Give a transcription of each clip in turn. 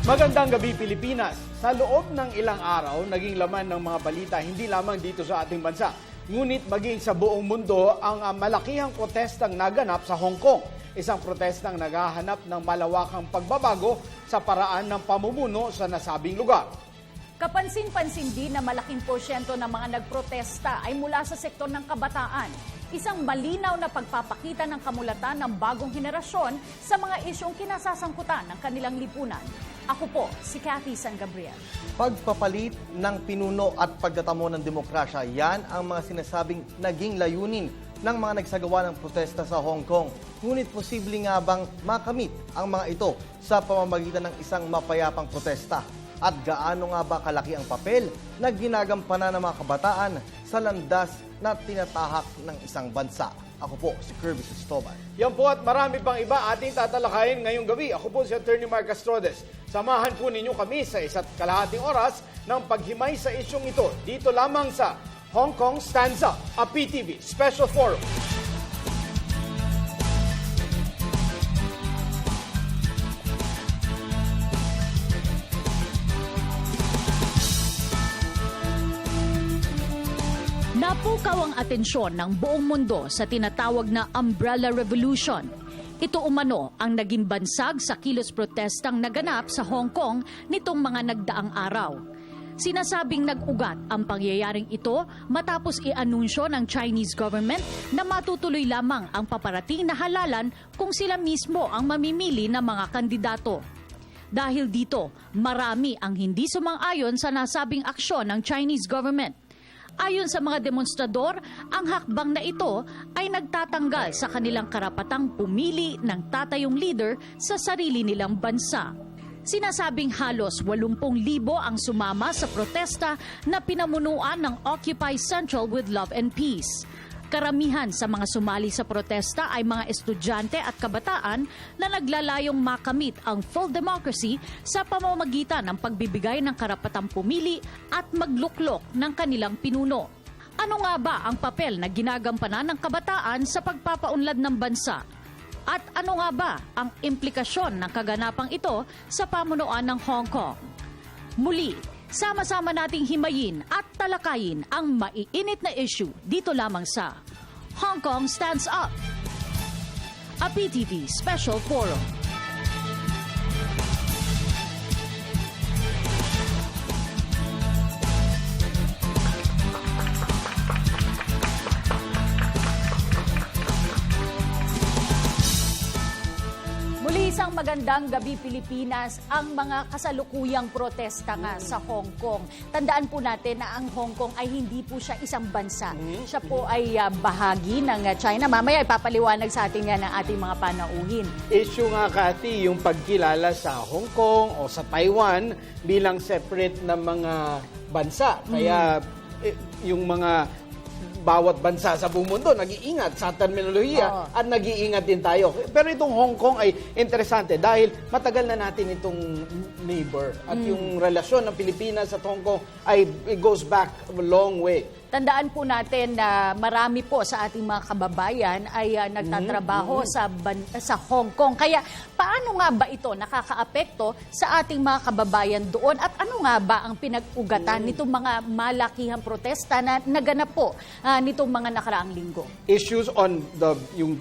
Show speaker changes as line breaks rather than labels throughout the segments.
Magandang gabi Pilipinas. Sa loob ng ilang araw, naging laman ng mga balita hindi lamang dito sa ating bansa, ngunit maging sa buong mundo ang malakihang protestang naganap sa Hong Kong. Isang protestang naghahanap ng malawakang pagbabago sa paraan ng pamumuno sa nasabing lugar.
Kapansin-pansin din na malaking porsyento ng mga nagprotesta ay mula sa sektor ng kabataan. Isang malinaw na pagpapakita ng kamulatan ng bagong henerasyon sa mga isyong kinasasangkutan ng kanilang lipunan. Ako po, si Cathy San Gabriel.
Pagpapalit ng pinuno at pagtatamo ng demokrasya, yan ang mga sinasabing naging layunin ng mga nagsagawa ng protesta sa Hong Kong. Ngunit posible nga bang makamit ang mga ito sa pamamagitan ng isang mapayapang protesta? At gaano nga ba kalaki ang papel na ginagampanan ng mga kabataan sa landas na tinatahak ng isang bansa? Ako po si Kirby Cristobal.
Yan po at marami pang iba ating tatalakayin ngayong gabi. Ako po si Attorney Mark Castrodes. Samahan po ninyo kami sa 1.5 oras ng paghimay sa isyong ito. Dito lamang sa Hong Kong Stands Up, a PTV Special Forum.
Napukaw ang atensyon ng buong mundo sa tinatawag na Umbrella Revolution. Ito umano ang naging bansag sa kilos protestang naganap sa Hong Kong nitong mga nagdaang araw. Sinasabing nag-ugat ang pangyayaring ito matapos i-anunsyo ng Chinese government na matutuloy lamang ang paparating na halalan kung sila mismo ang mamimili ng mga kandidato. Dahil dito, marami ang hindi sumang-ayon sa nasabing aksyon ng Chinese government. Ayon sa mga demonstrador, ang hakbang na ito ay nagtatanggal sa kanilang karapatang pumili ng tatayong leader sa sarili nilang bansa. Sinasabing halos 80,000 ang sumama sa protesta na pinamunuan ng Occupy Central with Love and Peace. Karamihan sa mga sumali sa protesta ay mga estudyante at kabataan na naglalayong makamit ang full democracy sa pamamagitan ng pagbibigay ng karapatang pumili at magluklok ng kanilang pinuno. Ano nga ba ang papel na ginagampanan ng kabataan sa pagpapaunlad ng bansa? At ano nga ba ang implikasyon ng kaganapang ito sa pamunuan ng Hong Kong? Muli, sama-sama nating himayin at talakayin ang maiinit na issue dito lamang sa Hong Kong Stands Up, a PTV Special Forum. Isang magandang gabi Pilipinas, ang mga kasalukuyang protesta nga sa Hong Kong. Tandaan po natin na ang Hong Kong ay hindi po siya isang bansa. Siya po ay bahagi ng China. Mamaya ipapaliwanag sa atin nga ng ating mga panauhin.
Issue nga, Cathy, yung pagkilala sa Hong Kong o sa Taiwan bilang separate na mga bansa. Kaya yung mga bawat bansa sa buong mundo nag-iingat sa terminolohiya at nag-iingat din tayo. Pero itong Hong Kong ay interesante dahil matagal na natin itong neighbor at yung relasyon ng Pilipinas at Hong Kong ay it goes back a long way.
Tandaan po natin na marami po sa ating mga kababayan ay nagtatrabaho sa Hong Kong. Kaya paano nga ba ito nakakaapekto sa ating mga kababayan doon? At ano nga ba ang pinag-ugatan nitong mga malakihang protesta na naganap po nitong mga nakaraang linggo?
Issues on yung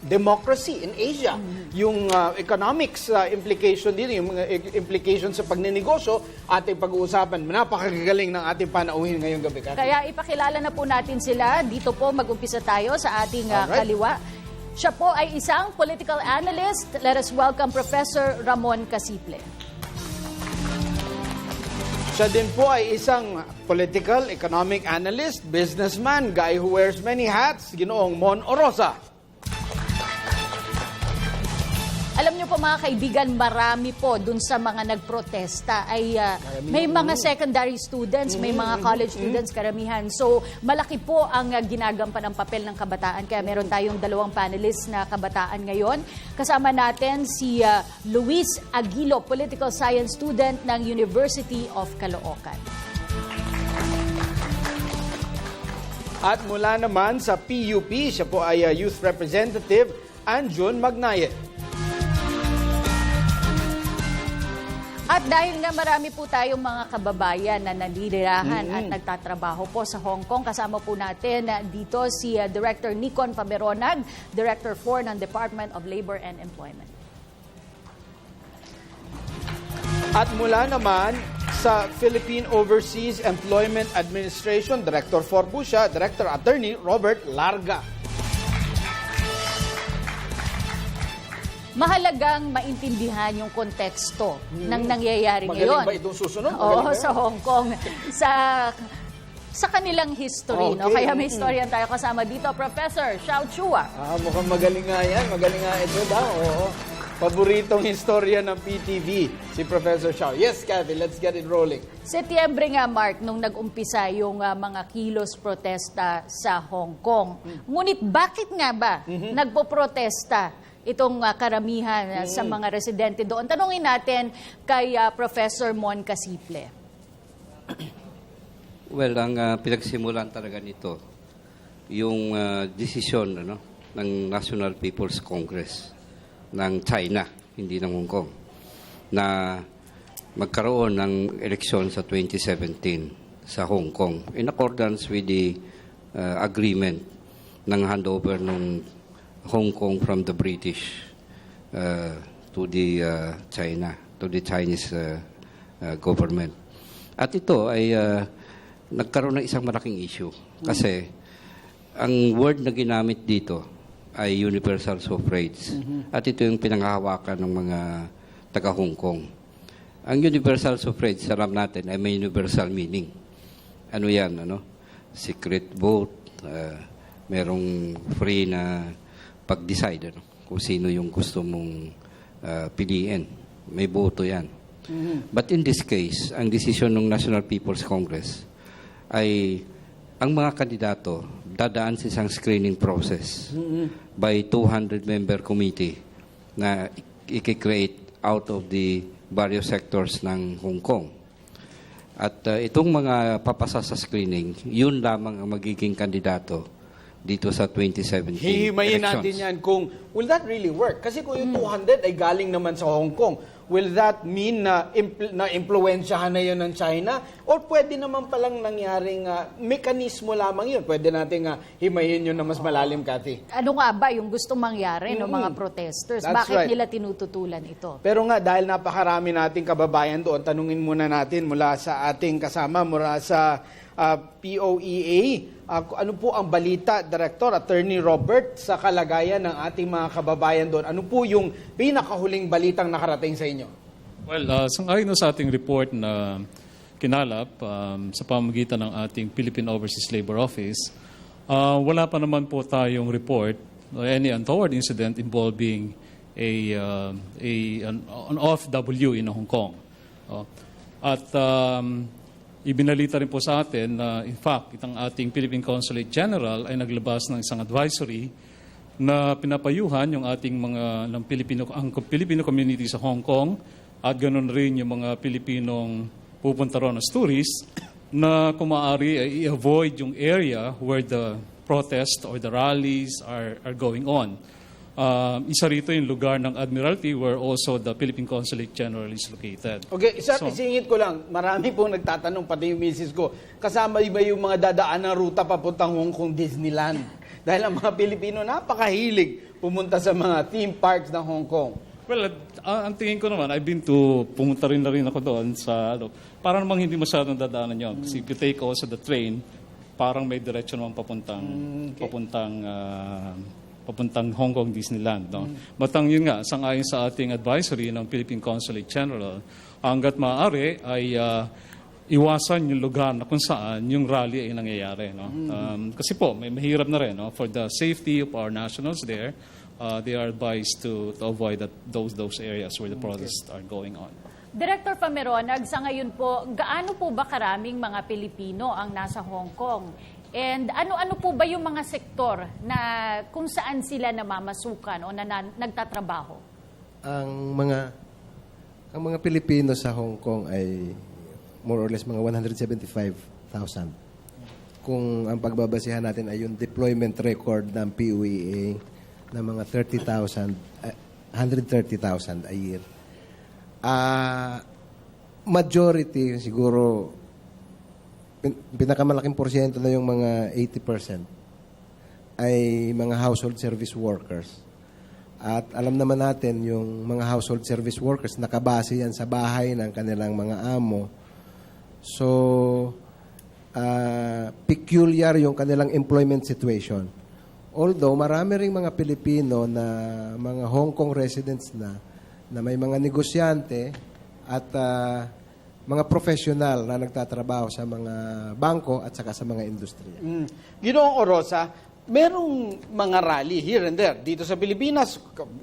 democracy in Asia, yung economics implication din, yung mga implications sa pagninegosyo, ating pag-uusapan. Napakagagaling ng ating panauhin ngayong gabi.
Kaya ipakilala na po natin sila. Dito po mag-umpisa tayo sa ating kaliwa. Siya po ay isang political analyst. Let us welcome Professor Ramon Casiple.
Siya din po ay isang political, economic analyst, businessman, guy who wears many hats, Ginoong Mon Orosa.
Alam niyo po mga kaibigan, marami po dun sa mga nagprotesta ay may mga secondary students, may mga college students karamihan. So malaki po ang ginagampan ng papel ng kabataan. Kaya meron tayong dalawang panelists na kabataan ngayon. Kasama natin si Luis Aguilo, political science student ng University of Caloocan.
At mula naman sa PUP, siya po ay youth representative, Anjun Magnaye.
At dahil nga marami po tayong mga kababayan na nanirahan at nagtatrabaho po sa Hong Kong, kasama po natin dito si Director Nikon Fameronag, Director 4 ng Department of Labor and Employment.
At mula naman sa Philippine Overseas Employment Administration, Director 4 po siya, Director Attorney Robert Larga.
Mahalagang maintindihan yung konteksto ng nangyayari ngayon.
Magaling ba itong susunod?
Oo,
Magaling ba
sa
yan?
Hong Kong. Sa kanilang history, no?
Okay.
Kaya may historian tayo kasama dito, Professor Xiao Chua.
Mukhang magaling nga yan. Magaling nga ito daw. Oo. Paboritong historia ng PTV, si Professor Xiao. Yes, Kathy, let's get it rolling.
Setyembre nga, Mark, nung nag-umpisa yung mga kilos protesta sa Hong Kong. Ngunit bakit nga ba nagpo-protesta itong karamihan sa mga residente doon? Tanungin natin kay Professor Mon Casiple.
Well, ang pinagsimulan talaga nito, yung desisyon ng National People's Congress ng China, hindi ng Hong Kong, na magkaroon ng eleksyon sa 2017 sa Hong Kong in accordance with the agreement ng handover ng Hong Kong from the British to the China, to the Chinese government. At ito ay nagkaroon ng isang malaking issue kasi ang word na ginamit dito ay universal suffrage. At ito yung pinanghahawakan ng mga taga-Hong Kong. Ang universal suffrage, alam natin, ay may universal meaning. Ano yan? Secret vote, merong free na pag-decide kung sino yung gusto mong piliin. May boto yan. But in this case, ang desisyon ng National People's Congress ay ang mga kandidato dadaan sa isang screening process by 200-member committee na i-create out of the various sectors ng Hong Kong. At itong mga papasa sa screening, yun lamang ang magiging kandidato dito sa 2017
Hihimayin
elections.
natin yan kung, will that really work? Kasi kung yung 200 ay galing naman sa Hong Kong, will that mean na na-impluensyahan na yun ng China? Or pwede naman palang nangyaring mekanismo lamang yun? Pwede natin himayin yun na mas malalim, Kathy.
Ano nga ba yung gustong mangyari ng mga protesters?
That's
Bakit
right.
nila tinututulan ito?
Pero nga, dahil napakarami nating kababayan doon, tanungin muna natin mula sa ating kasama, mula sa POEA, ano po ang balita, Director Attorney Robert, sa kalagayan ng ating mga kababayan doon? Ano po yung pinakahuling balitang nakarating sa inyo?
Well, sangayon sa ating report na kinalap sa pamamagitan ng ating Philippine Overseas Labor Office, wala pa naman po tayong report or any untoward incident involving an OFW in Hong Kong. At ibinalita rin po sa atin na in fact, itang ating Philippine Consulate General ay naglabas ng isang advisory na pinapayuhan yung ating mga ang Filipino community sa Hong Kong at ganoon rin yung mga Pilipinong pupunta ron as tourists na kung maaari ay i-avoid yung area where the protest or the rallies are going on. Isa rito yung lugar ng Admiralty where also the Philippine Consulate General is located.
Okay, isingit ko lang. Marami pong nagtatanong, pati yung misis ko, kasama ba yung mga dadaan na ruta papuntang Hong Kong Disneyland? Dahil ang mga Pilipino napakahilig pumunta sa mga theme parks ng Hong Kong.
Well, ang tingin ko naman, pumunta rin na rin ako doon sa, para namang hindi masyadong dadaanan yun. Kasi if you take also the train, parang may direction naman papuntang Hong Kong Disneyland. No? But yun nga, sangayon sa ating advisory ng Philippine Consulate General, hanggat maaari ay iwasan yung lugar na kung saan yung rally ay nangyayari. No? Kasi po, may mahirap na rin. No? For the safety of our nationals there, they are advised to avoid those areas where the protests are going on.
Director Fameronag, sa ngayon po, gaano po ba karaming mga Pilipino ang nasa Hong Kong? And ano-ano po ba yung mga sektor na kung saan sila namamasukan o nagtatrabaho?
Ang mga Pilipino sa Hong Kong ay more or less mga 175,000. Kung ang pagbabasihan natin ay yung deployment record ng POEA na mga 130,000 a year. majority, siguro, pinakamalaking porsyento na yung mga 80% ay mga household service workers. At alam naman natin, yung mga household service workers, nakabase yan sa bahay ng kanilang mga amo. So, peculiar yung kanilang employment situation. Although, marami ring mga Pilipino na mga Hong Kong residents na may mga negosyante at mga professional na nagtatrabaho sa mga bangko at saka sa mga industriya.
Ginoong Orosa, merong mga rally here and there. Dito sa Pilipinas,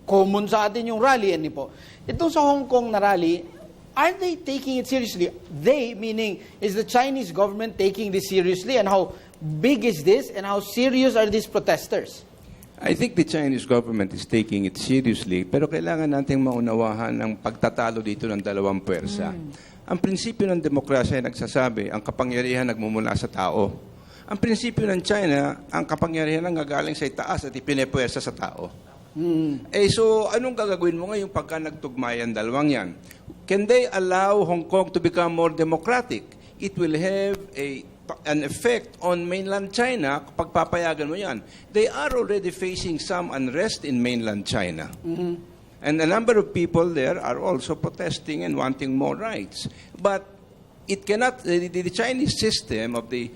common sa atin yung rally. Po. Itong sa Hong Kong na rally, are they taking it seriously? They, meaning, is the Chinese government taking this seriously? And how big is this? And how serious are these protesters?
I think the Chinese government is taking it seriously, pero kailangan nating maunawahan ang pagtatalo dito ng dalawang puwersa. Ang prinsipyo ng demokrasya ay nagsasabi, ang kapangyarihan nagmumula sa tao. Ang prinsipyo ng China, ang kapangyarihan ang gagaling sa itaas at ipinepwersa sa tao. So, anong gagawin mo ngayon pagka nagtugmayan dalawang yan? Can they allow Hong Kong to become more democratic? It will have an effect on mainland China kapag papayagan mo yan. They are already facing some unrest in mainland China. And a number of people there are also protesting and wanting more rights. But it cannot, the Chinese system of the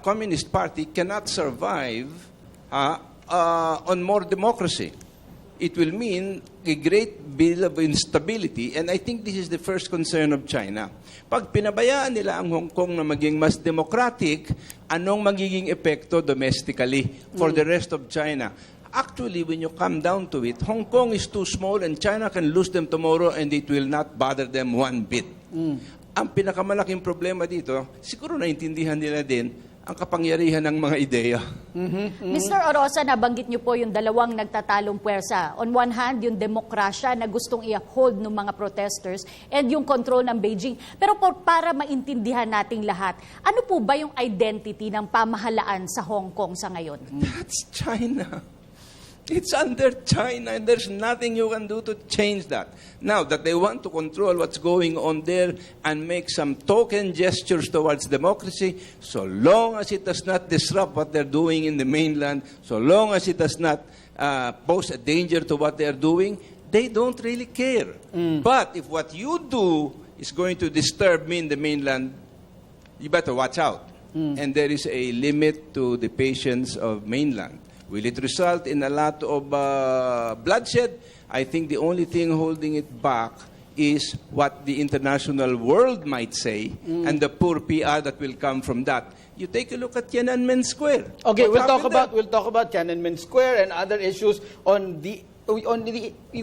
Communist Party cannot survive on more democracy. It will mean a great deal of instability, and I think this is the first concern of China. Pag pinabayaan nila ang Hong Kong na maging mas democratic, anong magiging epekto domestically for the rest of China? Actually, when you come down to it, Hong Kong is too small and China can lose them tomorrow and it will not bother them one bit. Ang pinakamalaking problema dito, siguro naintindihan nila din ang kapangyarihan ng mga ideya.
Mr. Orosa, nabanggit niyo po yung dalawang nagtatalong puwersa. On one hand, yung demokrasya na gustong i-uphold ng mga protesters and yung control ng Beijing. Pero para maintindihan nating lahat, ano po ba yung identity ng pamahalaan sa Hong Kong sa ngayon?
That's China. It's under China and there's nothing you can do to change that. Now, that they want to control what's going on there and make some token gestures towards democracy, so long as it does not disrupt what they're doing in the mainland, so long as it does not pose a danger to what they're doing, they don't really care. But if what you do is going to disturb me in the mainland, you better watch out. And there is a limit to the patience of mainland. Will it result in a lot of bloodshed? I think the only thing holding it back is what the international world might say and the poor PR that will come from that. You take a look at Tiananmen Square.
Okay,
What
we'll
happened
talk about Tiananmen Square and other issues on the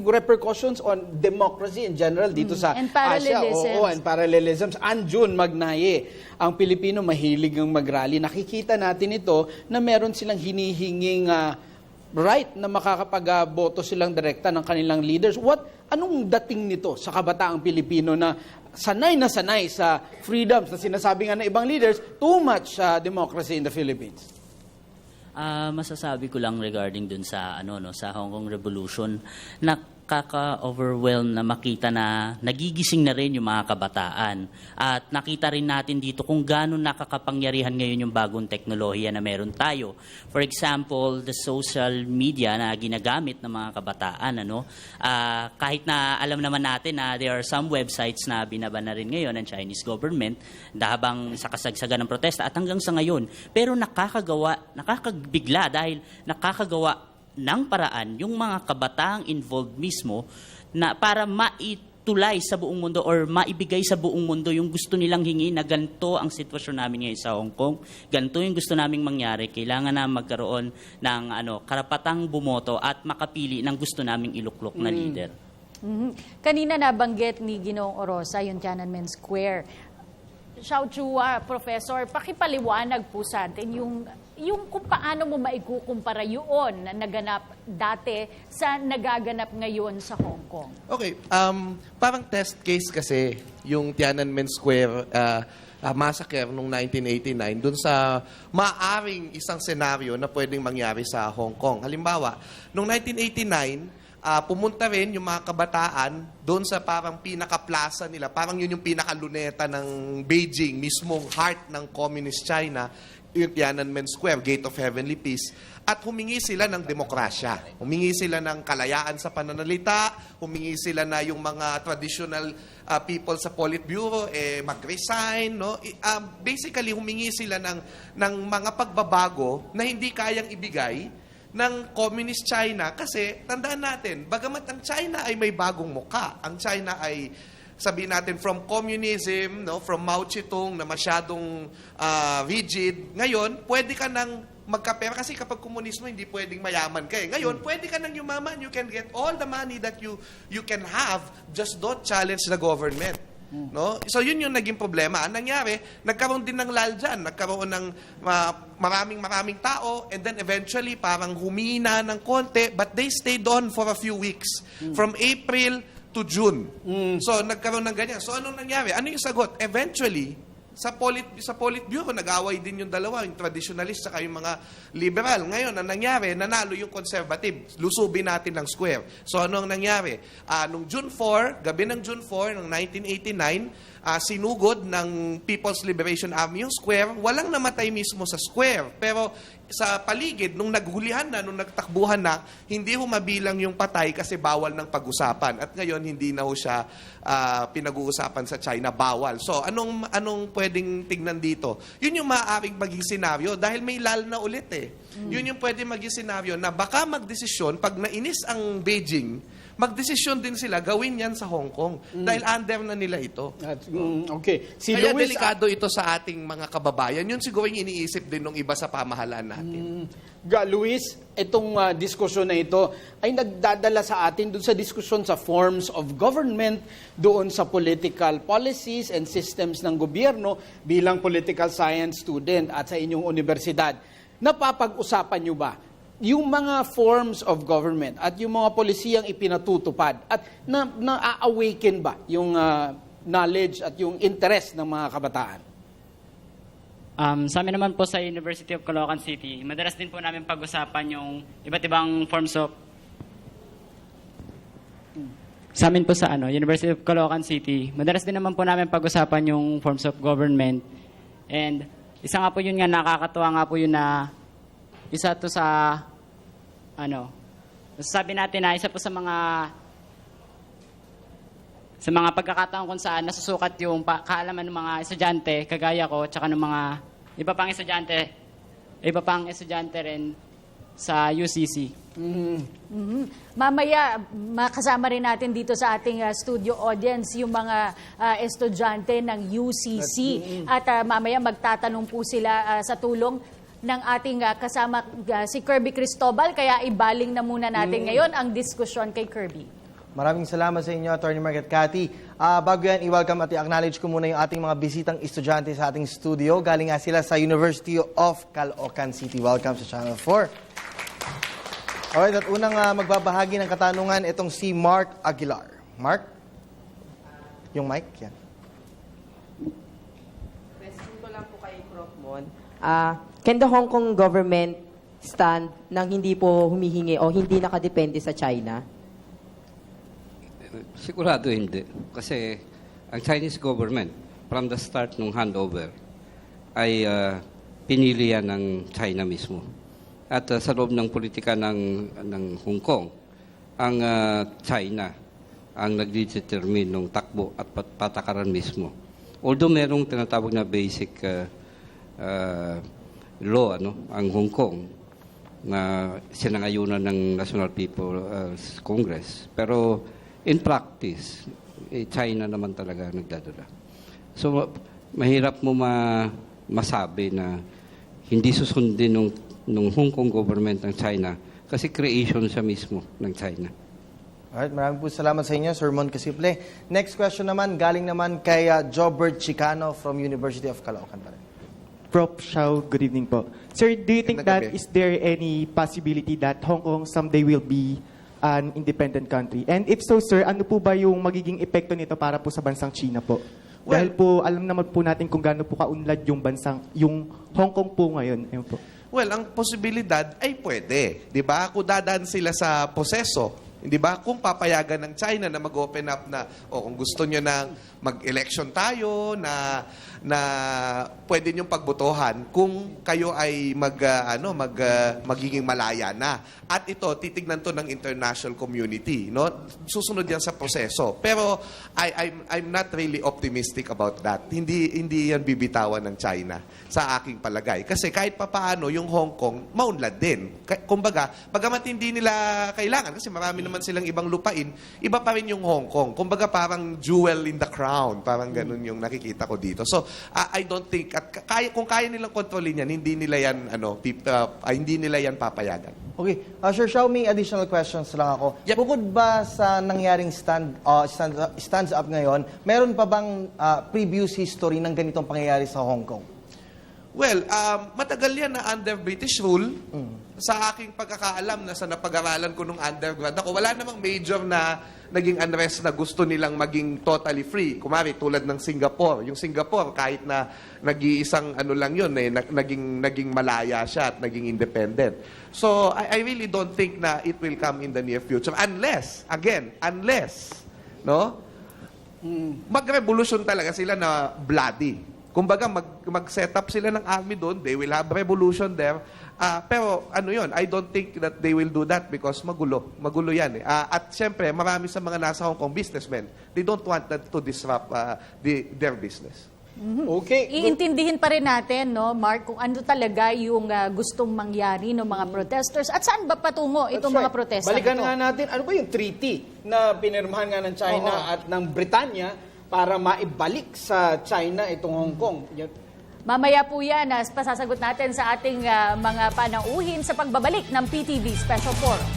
repercussions on democracy in general dito sa
And
Asia.
parallelisms.
Oo, and parallelisms. Anjun Magnaye, ang Pilipino mahilig ng mag-rally. Nakikita natin ito na meron silang hinihinging right na makakapag-boto silang direkta ng kanilang leaders. Anong dating nito sa kabataang Pilipino na sanay sa freedoms na sinasabi nga ng ibang leaders, too much democracy in the Philippines?
Masasabi ko lang regarding dun sa sa Hong Kong Revolution, nakaka-overwhelm na makita na nagigising na rin yung mga kabataan. At nakita rin natin dito kung gaano nakakapangyarihan ngayon yung bagong teknolohiya na meron tayo. For example, the social media na ginagamit ng mga kabataan. Kahit na alam naman natin na there are some websites na binaba na rin ngayon ng Chinese government habang sa kasagsagan ng protesta at hanggang sa ngayon. Pero nakakabigla dahil nakakagawa ng paraan yung mga kabataang involved mismo na para maitulay sa buong mundo or maibigay sa buong mundo yung gusto nilang hingi na ganito ang sitwasyon namin ngayon sa Hong Kong, ganito yung gusto naming mangyari, kailangan na magkaroon ng karapatang bumoto at makapili ng gusto naming iluklok na leader.
Kanina nabanggit ni Ginoong Orosa yung Tiananmen Square. Xiao Chua, Professor, pakipaliwanag po sa atin yung kung paano mo maikukumpara yun na naganap dati sa nagaganap ngayon sa Hong Kong.
Okay, parang test case kasi yung Tiananmen Square massacre noong 1989 dun sa maaring isang senaryo na pwedeng mangyari sa Hong Kong. Halimbawa, noong 1989, pumunta rin yung mga kabataan doon sa parang pinaka-plaza nila. Parang yun yung pinaka-luneta ng Beijing, mismong heart ng Communist China, yung Tiananmen Square, Gate of Heavenly Peace. At humingi sila ng demokrasya. Humingi sila ng kalayaan sa pananalita, humingi sila na yung mga traditional people sa Politburo mag-resign. No? Basically, humingi sila ng mga pagbabago na hindi kayang ibigay ng Communist China kasi tandaan natin, bagamat ang China ay may bagong mukha, ang China ay sabihin natin from communism, no, from Mao Zedong na masyadong rigid, ngayon pwede ka nang magkapera kasi kapag komunismo hindi pwedeng mayaman ka. Ngayon pwede ka nang yumaman, you can get all the money that you can have, just don't challenge the government. No? So yun yung naging problema. Ang nangyari, nagkaroon din ng lal dyan. Nagkaroon ng maraming tao and then eventually parang humina ng konti but they stayed on for a few weeks. From April to June. So nagkaroon ng ganyan. So anong nangyari? Ano yung sagot? Eventually, sa Politburo, nag-away din yung dalawa, yung traditionalist saka yung mga liberal. Ngayon, ang nangyari, nanalo yung conservative. Lusubin natin ng square. So, ano ang nangyari? Nung June 4, gabi ng June 4, ng 1989, sinugod ng People's Liberation Army yung square. Walang namatay mismo sa square. Pero sa paligid, nung naghulihan na, nung nagtakbuhan na, hindi humabilang yung patay kasi bawal ng pag-usapan. At ngayon, hindi na ho siya pinag-uusapan sa China, bawal. So, anong pwedeng tignan dito? Yun yung maaaring maging senaryo dahil may lal na ulit eh. Yun yung pwedeng maging senaryo na baka magdesisyon, pag nainis ang Beijing, magdesisyon din sila, gawin yan sa Hong Kong. Dahil under na nila ito.
Okay. Si
Kaya
Luis,
delikado ito sa ating mga kababayan. Yun siguro yung iniisip din ng iba sa pamahalaan natin.
Luis, itong diskusyon na ito ay nagdadala sa atin doon sa diskusyon sa forms of government, doon sa political policies and systems ng gobyerno bilang political science student at sa inyong universidad. Napapag-usapan nyo ba yung mga forms of government at yung mga polisiyang ipinatutupad at na-awaken ba yung knowledge at yung interest ng mga kabataan?
Sa amin naman po sa University of Caloocan City, madalas din po namin pag-usapan yung iba't ibang forms of... Sa amin po sa University of Caloocan City, madalas din naman po namin pag-usapan yung forms of government. And isa nga po yun nga, nakakatuwa nga po yun na isa to sa, sabi natin na isa po sa mga pagkakataon kung saan nasusukat yung kaalaman ng mga estudyante, kagaya ko, tsaka ng mga iba pang estudyante rin sa UCC.
Mamaya, makasama rin natin dito sa ating studio audience yung mga estudyante ng UCC. At mamaya magtatanong po sila sa tulong ng ating kasama si Kirby Cristobal. Kaya ibaling na muna natin ngayon ang diskusyon kay Kirby.
Maraming salamat sa inyo, Attorney Margaret Cathy. Bago yan, i-welcome at i-acknowledge ko muna yung ating mga bisitang estudyante sa ating studio. Galing nga sila sa University of Caloocan City. Welcome sa Channel 4. Alright, at unang magbabahagi ng katanungan, itong si Mark Aguilar. Mark? Yung mic, yan.
Question ko lang po kay Prof. Mon. Can the Hong Kong government stand nang hindi po humihingi o hindi nakadepende sa China?
Sigurado hindi. Kasi ang Chinese government, from the start ng handover, ay pinili yan ng China mismo. At sa loob ng politika ng Hong Kong, ang China ang nagdetermine ng takbo at patakaran mismo. Although merong tinatawag na basic law, ang Hong Kong, na sinangayunan ng National People's Congress. Pero in practice, China naman talaga nagdadala. So, mahirap mo masabi na hindi susundin ng Hong Kong government ng China kasi creation siya mismo ng China.
Alright, maraming po salamat sa inyo, Sir Mon Casiple. Next question naman, galing naman kay Jobert Chicano from University of Caloocan.
Prof. Shao, good evening po. Sir, do you think that is there any possibility that Hong Kong someday will be an independent country? And if so, sir, ano po ba yung magiging epekto nito para po sa bansang China po? Dahil po, alam naman po natin kung gaano po kaunlad yung Hong Kong po ngayon. Ayun po.
Well, ang posibilidad ay pwede. Di ba? Kung dadaan sila sa proseso Hindi ba? Kung papayagan ng China na mag-open up na, kung gusto nyo na mag-election tayo, na pwede nyong pagbotohan kung kayo ay magiging malaya na. At ito, titignan to ng international community. No? Susunod yan sa proseso. Pero I'm not really optimistic about that. Hindi yan bibitawan ng China sa aking palagay. Kasi kahit papaano, yung Hong Kong, maunlad din. Kumbaga, bagamat hindi nila kailangan, kasi marami naman silang ibang lupain, iba pa rin yung Hong Kong. Kumbaga, parang jewel in the crown. Parang ganun yung nakikita ko dito. So, I don't think, kung kaya nilang kontrolin yan, hindi nila yan papayagan.
Okay. Sir Xiao, may additional questions lang ako.
Yep.
Bukod ba sa nangyaring stands up ngayon, meron pa bang previous history ng ganitong pangyayari sa Hong Kong?
Well, matagal yan na under British rule. Sa aking pagkakaalam na sa napag-aralan ko nung undergrad ako, wala namang major na naging unrest na gusto nilang maging totally free. Kumari, tulad ng Singapore. Yung Singapore, kahit na nag-iisang lang yun, naging malaya siya at naging independent. So, I really don't think na it will come in the near future. Unless, no? Mag-revolution talaga sila na bloody. Kumbaga, mag-set up sila ng army doon, they will have revolution there. Pero I don't think that they will do that because magulo. Magulo yan. At syempre, marami sa mga nasa Hong Kong businessmen, they don't want that to disrupt their business.
Okay.
Iintindihin pa rin natin, no, Mark, kung ano talaga yung gustong mangyari ng mga protesters at saan ba patungo itong mga protesta
Balikan
ito?
nga natin, ano ba yung treaty na pinirmahan nga ng China at ng Britanya para maibalik sa China itong Hong Kong?
Mamaya po yan, pasasagot natin sa ating mga panauhin sa pagbabalik ng PTV Special Forum.